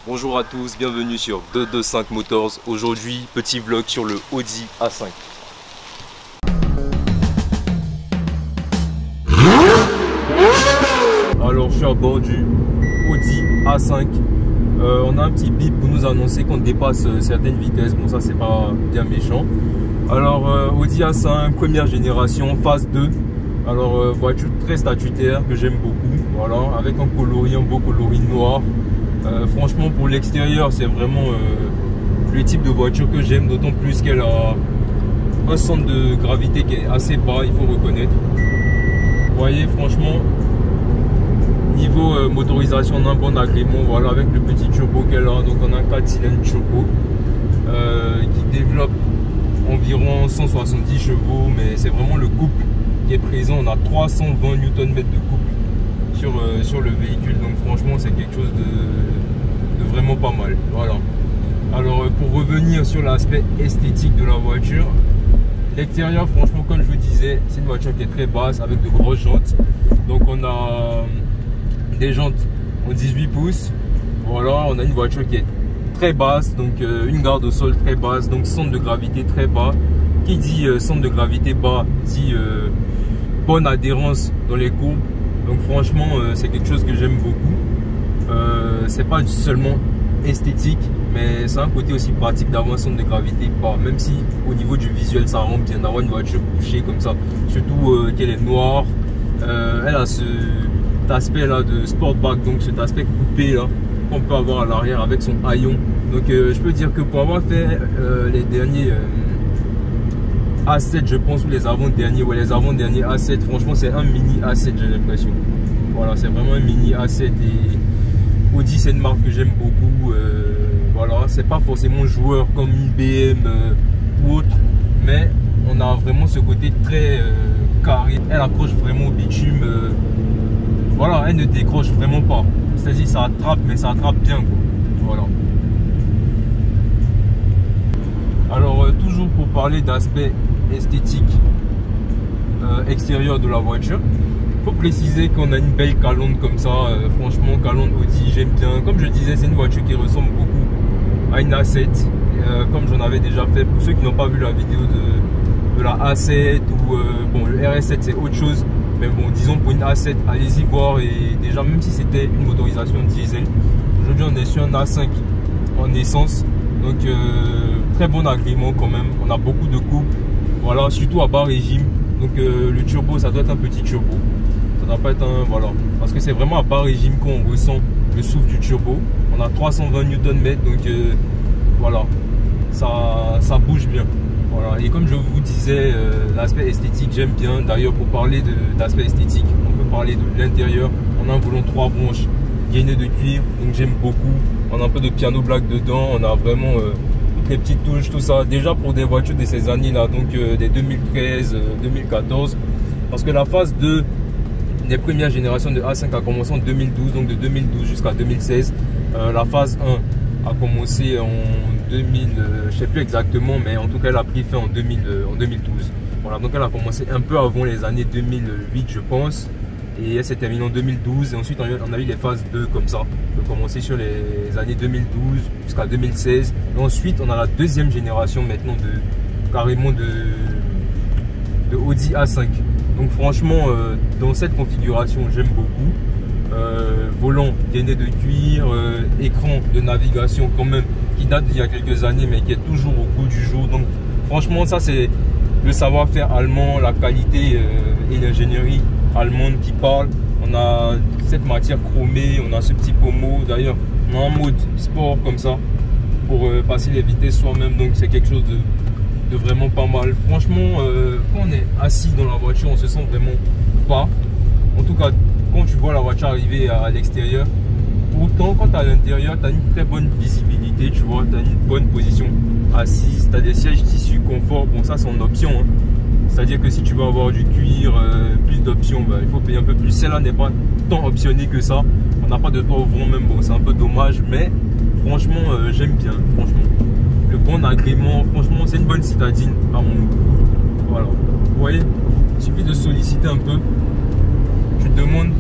Bonjour à tous, bienvenue sur 225 Motors. Aujourd'hui, petit vlog sur le Audi A5. Alors, je suis à bord du Audi A5. On a un petit bip pour nous annoncer qu'on dépasse certaines vitesses. Bon, ça, c'est pas bien méchant. Alors, Audi A5, première génération, phase 2. Alors, voiture très statutaire que j'aime beaucoup. Voilà, avec un coloris, un beau coloris noir. Franchement, pour l'extérieur, c'est vraiment le type de voiture que j'aime, d'autant plus qu'elle a un centre de gravité qui est assez bas, il faut reconnaître. Vous voyez, franchement, niveau motorisation, on a un bon agrément, voilà, avec le petit turbo qu'elle a. Donc, on a un 4 cylindres turbo qui développe environ 170 chevaux, mais c'est vraiment le couple qui est présent. On a 320 Nm de couple sur le véhicule, donc franchement c'est quelque chose de vraiment pas mal. Voilà. Alors pour revenir sur l'aspect esthétique de la voiture, l'extérieur, franchement, comme je vous disais, c'est une voiture qui est très basse avec de grosses jantes. Donc on a des jantes en 18 pouces. Voilà, on a une voiture qui est très basse, donc une garde au sol très basse, donc centre de gravité très bas. Qui dit centre de gravité bas dit bonne adhérence dans les courbes. Donc franchement, c'est quelque chose que j'aime beaucoup. C'est pas seulement esthétique, mais c'est un côté aussi pratique d'avoir un centre de gravité bas. Même si au niveau du visuel, ça rend bien d'avoir une voiture couchée comme ça. Surtout qu'elle est noire. Elle a cet aspect là de sportback, donc cet aspect coupé là qu'on peut avoir à l'arrière avec son haillon. Donc je peux dire que pour avoir fait les derniers A7, je pense, ou les avant-derniers, ouais, les avant-derniers A7, franchement c'est un mini A7, j'ai l'impression. Voilà, c'est vraiment un mini A7 et Audi c'est une marque que j'aime beaucoup. Voilà, c'est pas forcément joueur comme une BM ou autre, mais on a vraiment ce côté très carré. Elle accroche vraiment au bitume. Voilà, elle ne décroche vraiment pas. C'est-à-dire ça attrape, mais ça attrape bien, quoi. Voilà. Alors toujours pour parler d'aspect esthétique extérieur de la voiture, il faut préciser qu'on a une belle calandre comme ça. Franchement, calandre Audi, j'aime bien. Comme je disais, c'est une voiture qui ressemble beaucoup à une A7, comme j'en avais déjà fait. Pour ceux qui n'ont pas vu la vidéo de la A7 ou bon, le RS7 c'est autre chose, mais bon, disons pour une A7, allez-y voir. Et déjà, même si c'était une motorisation diesel, aujourd'hui on est sur un A5 en essence, donc très bon agrément quand même. On a beaucoup de couple, voilà, surtout à bas régime. Donc le turbo, ça doit être un petit turbo, ça doit pas être un, voilà, parce que c'est vraiment à bas régime qu'on ressent le souffle du turbo. On a 320 Nm, donc voilà, ça bouge bien. Voilà. Et comme je vous disais, l'aspect esthétique j'aime bien. D'ailleurs, pour parler d'aspect esthétique, on peut parler de l'intérieur. On a un volant 3 branches gainé de cuir, donc j'aime beaucoup. On a un peu de piano black dedans, on a vraiment les petites touches, tout ça. Déjà pour des voitures de ces années là, donc des 2013, 2014, parce que la phase 2 des premières générations de A5 a commencé en 2012, donc de 2012 jusqu'à 2016. La phase 1 a commencé en 2000, je sais plus exactement, mais en tout cas elle a pris fin en 2012. Voilà, donc elle a commencé un peu avant les années 2008, je pense, et elle s'est terminée en 2012. Et ensuite on a eu les phases 2 comme ça, on a commencé sur les années 2012 jusqu'à 2016. Et ensuite on a la deuxième génération maintenant carrément de Audi A5. Donc franchement, dans cette configuration j'aime beaucoup. Volant gainé de cuir, écran de navigation quand même qui date d'il y a quelques années, mais qui est toujours au goût du jour. Donc franchement, ça c'est le savoir-faire allemand, la qualité et l'ingénierie allemande qui parle. On a cette matière chromée, on a ce petit pommeau. D'ailleurs, on a un mode sport comme ça pour passer les vitesses soi-même, donc c'est quelque chose de vraiment pas mal. Franchement, quand on est assis dans la voiture, on se sent vraiment pas. En tout cas, quand tu vois la voiture arriver à l'extérieur, pourtant quand tu es à l'intérieur, tu as une très bonne visibilité, tu vois, tu as une bonne position assise, tu as des sièges tissu confort. Bon, ça c'est en option, hein. C'est-à-dire que si tu veux avoir du cuir, plus d'options, bah, il faut payer un peu plus. Celle-là n'est pas tant optionnée que ça. On n'a pas de toit ouvrant même, bon, c'est un peu dommage, mais franchement, j'aime bien, franchement. Le bon agrément, franchement, c'est une bonne citadine à mon goût. Voilà, vous voyez, il suffit de solliciter un peu. Tu te demandes,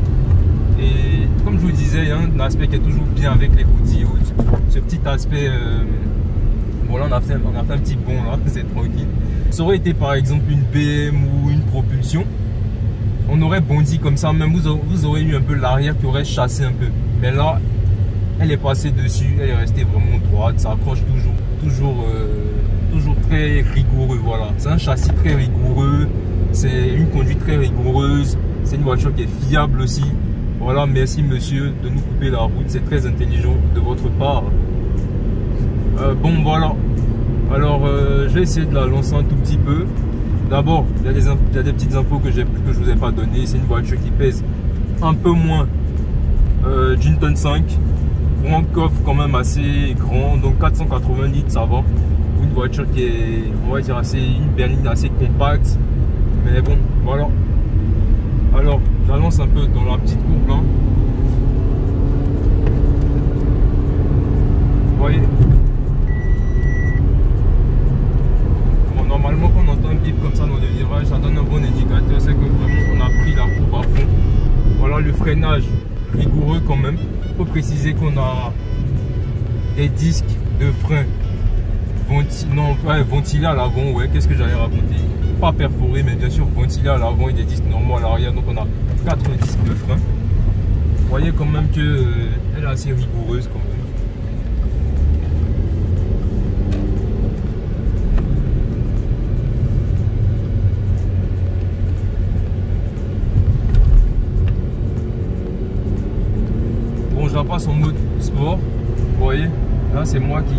et comme je vous disais, disais, un aspect qui est toujours bien avec les Audi hautes. Ce petit aspect, bon là on a fait un petit bond là, c'est tranquille. Ça aurait été par exemple une BM ou une propulsion, on aurait bondi comme ça, même vous aurez eu un peu l'arrière qui aurait chassé un peu. Mais là, elle est passée dessus, elle est restée vraiment droite, ça accroche toujours très rigoureux. Voilà, c'est un châssis très rigoureux, c'est une conduite très rigoureuse, c'est une voiture qui est fiable aussi. Voilà, merci monsieur de nous couper la route, c'est très intelligent de votre part. Bon voilà, alors je vais essayer de la lancer un tout petit peu. D'abord, il y a des petites infos que je vous ai pas données. C'est une voiture qui pèse un peu moins d'une tonne 5. Pour un coffre quand même assez grand, donc 480 litres ça va. Une voiture qui est, on va dire, une berline assez compacte. Mais bon, voilà. Alors, j'avance un peu dans la petite courbe là. Vous voyez? Bon, normalement, quand on entend un bip comme ça dans le virage, ça donne un bon indicateur. C'est que vraiment, on a pris la courbe à fond. Voilà, le freinage rigoureux quand même. Il faut préciser qu'on a des disques de frein ventilés à l'avant. Ouais, qu'est-ce que j'allais raconter? Pas perforés, mais bien sûr ventilés à l'avant et des disques normaux à l'arrière. Donc on a 4 disques de frein. Vous voyez quand même que elle est assez rigoureuse quand même. Bon, je la passe en mode sport. Vous voyez, là c'est moi qui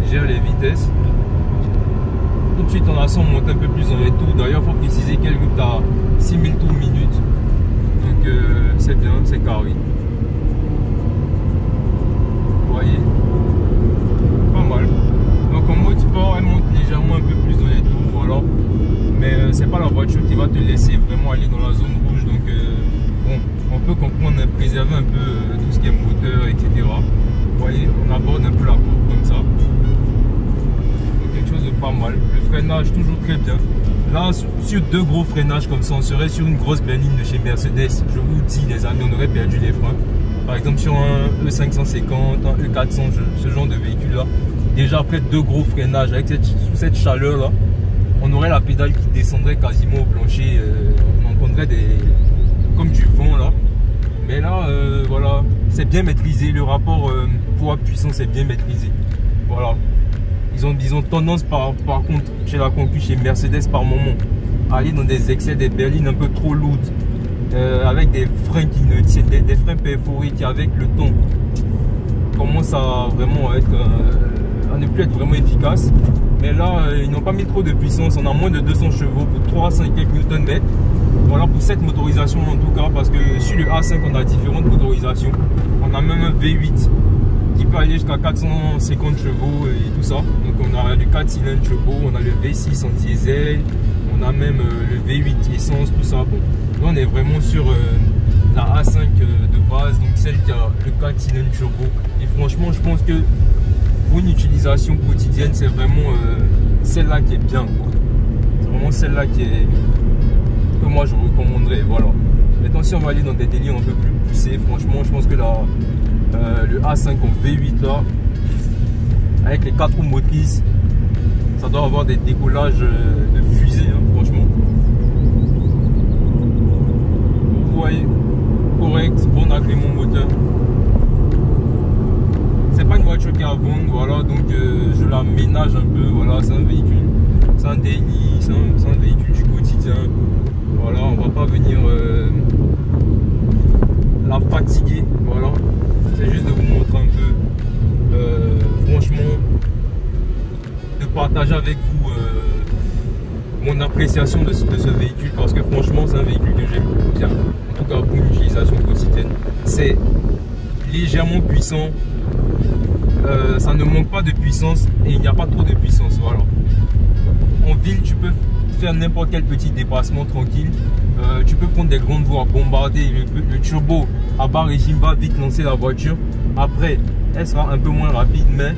gère les vitesses. Tout de suite on la sent monter un peu plus dans les tours. D'ailleurs, il faut préciser qu'elle route à 6000 tours minute. Donc c'est bien, c'est carré. Vous voyez, pas mal. Donc en mode sport, elle monte légèrement un peu plus dans les tours, voilà. Mais c'est pas la voiture qui va te laisser vraiment aller dans la zone rouge. Donc bon, on peut comprendre, préserver un peu tout ce qui est moteur, etc. Vous voyez, on aborde un peu la courbe comme ça. Donc quelque chose de pas mal. Le freinage toujours très bien. Là, sur deux gros freinages comme ça, on serait sur une grosse berline de chez Mercedes. Je vous dis les amis, on aurait perdu les freins. Par exemple sur un E550, un E400, ce genre de véhicule là. Déjà après deux gros freinages avec sous cette chaleur là, on aurait la pédale qui descendrait quasiment au plancher. On entendrait comme du vent là. Mais là, voilà, c'est bien maîtrisé. Le rapport poids-puissance est bien maîtrisé. Voilà. Ils ont tendance par contre chez la concu, chez Mercedes par moment, à aller dans des excès, des berlines un peu trop lourdes, avec des freins qui ne tiennent, des freins perforés qui avec le temps commencent à vraiment être, à ne plus être vraiment efficaces. Mais là, ils n'ont pas mis trop de puissance. On a moins de 200 chevaux pour 305 Nm. Voilà pour cette motorisation en tout cas, parce que sur le A5 on a différentes motorisations. On a même un V8 qui peut aller jusqu'à 450 chevaux et tout ça. Donc on a le 4 cylindres chevaux, on a le V6 en diesel, on a même le V8 essence, tout ça. Bon, là on est vraiment sur la A5 de base, donc celle qui a le 4 cylindres chevaux. Et franchement, je pense que pour une utilisation quotidienne, c'est vraiment celle-là qui est bien. C'est vraiment celle-là que moi je recommanderais. Voilà. Maintenant, si on va aller dans des délires un peu plus poussés, franchement, je pense que le A5 en V8 là, avec les 4 roues motrices, ça doit avoir des décollages de fusée, hein, franchement. Vous voyez, correct, bon agrément moteur. C'est pas une voiture qui est à vendre, voilà, donc je la ménage un peu. Voilà, c'est un véhicule, c'est un daily, c'est un véhicule du quotidien. Voilà, on va pas venir la fatiguer, voilà. C'est juste de vous montrer un peu, franchement, de partager avec vous mon appréciation de ce véhicule, parce que franchement c'est un véhicule que j'aime bien, en tout cas pour une utilisation quotidienne. C'est légèrement puissant, ça ne manque pas de puissance et il n'y a pas trop de puissance, voilà. En ville tu peux faire n'importe quel petit déplacement tranquille, tu peux prendre des grandes voies, bombarder, le turbo à bas régime va vite lancer la voiture. Après elle sera un peu moins rapide, mais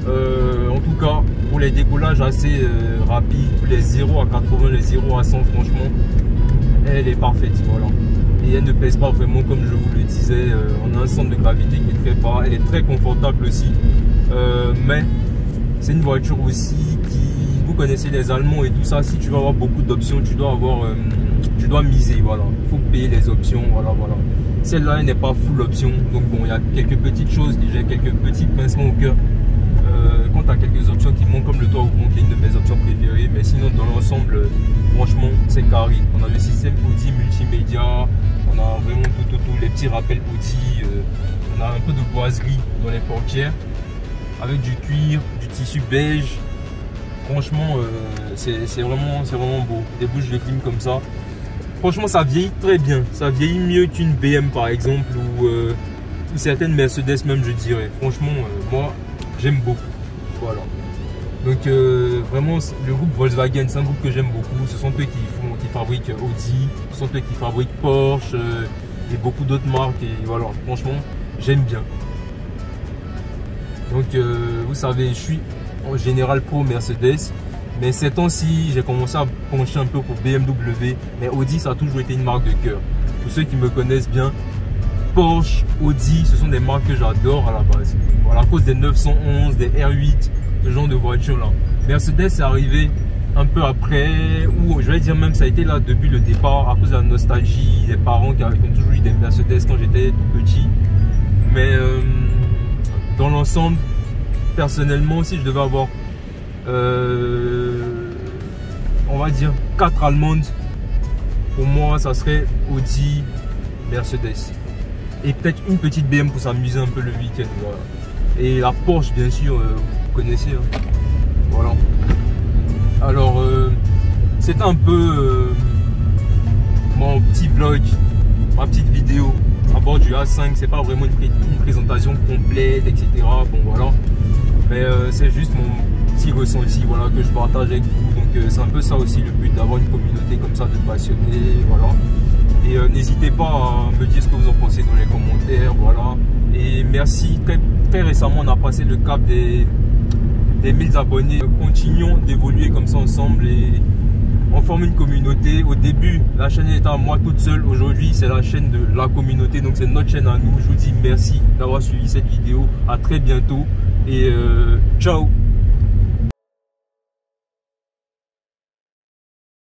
en tout cas pour les décollages assez rapides, les 0 à 80, les 0 à 100, franchement elle est parfaite, voilà. et elle ne pèse pas vraiment, comme je vous le disais. On a un centre de gravité qui est très bas, elle est très confortable aussi, mais c'est une voiture aussi qui, vous connaissez les Allemands et tout ça, si tu veux avoir beaucoup d'options, tu dois miser, voilà, il faut payer les options, voilà. Celle-là, elle n'est pas full option, donc bon, il y a quelques petites choses, déjà quelques petits pincements au cœur. Quand tu as quelques options qui manquent, comme le toit ouvrant, qui est une de mes options préférées, mais sinon dans l'ensemble, franchement, c'est carré. On a le système Audi multimédia, on a vraiment tout, les petits rappels Audi, on a un peu de boiserie dans les portières, avec du cuir, du tissu beige. Franchement, c'est vraiment beau. Des bouches de clim comme ça. Franchement, ça vieillit très bien. Ça vieillit mieux qu'une BM par exemple, ou certaines Mercedes même, je dirais. Franchement, moi, j'aime beaucoup. Voilà. Donc vraiment, le groupe Volkswagen, c'est un groupe que j'aime beaucoup. Ce sont eux qui fabriquent Audi, ce sont eux qui fabriquent Porsche et beaucoup d'autres marques. Et voilà, franchement, j'aime bien. Donc vous savez, je suis en général pro Mercedes, mais ces temps-ci, j'ai commencé à pencher un peu pour BMW. Mais Audi, ça a toujours été une marque de cœur. Pour ceux qui me connaissent bien, Porsche, Audi, ce sont des marques que j'adore à la base. Voilà, à cause des 911, des R8, ce genre de voitures là. Mercedes est arrivé un peu après, ou je vais dire même ça a été là depuis le départ, à cause de la nostalgie des parents qui ont toujours eu des Mercedes quand j'étais tout petit. Mais dans l'ensemble, personnellement, si je devais avoir on va dire 4 allemandes, pour moi ça serait Audi, Mercedes et peut-être une petite BM pour s'amuser un peu le week-end, voilà. Et la Porsche bien sûr, vous connaissez, hein. Voilà. Alors c'est un peu mon petit vlog, ma petite vidéo à bord du A5. C'est pas vraiment une présentation complète, etc. Bon voilà, mais c'est juste mon petit ressenti, voilà, que je partage avec vous. Donc c'est un peu ça aussi le but, d'avoir une communauté comme ça de passionnés, voilà. Et n'hésitez pas à me dire ce que vous en pensez dans les commentaires, voilà. Et merci, très récemment on a passé le cap des 1000 abonnés. Continuons d'évoluer comme ça ensemble et on forme une communauté. Au début, la chaîne était à moi toute seule. Aujourd'hui, c'est la chaîne de la communauté. Donc, c'est notre chaîne à nous. Je vous dis merci d'avoir suivi cette vidéo. À très bientôt et ciao.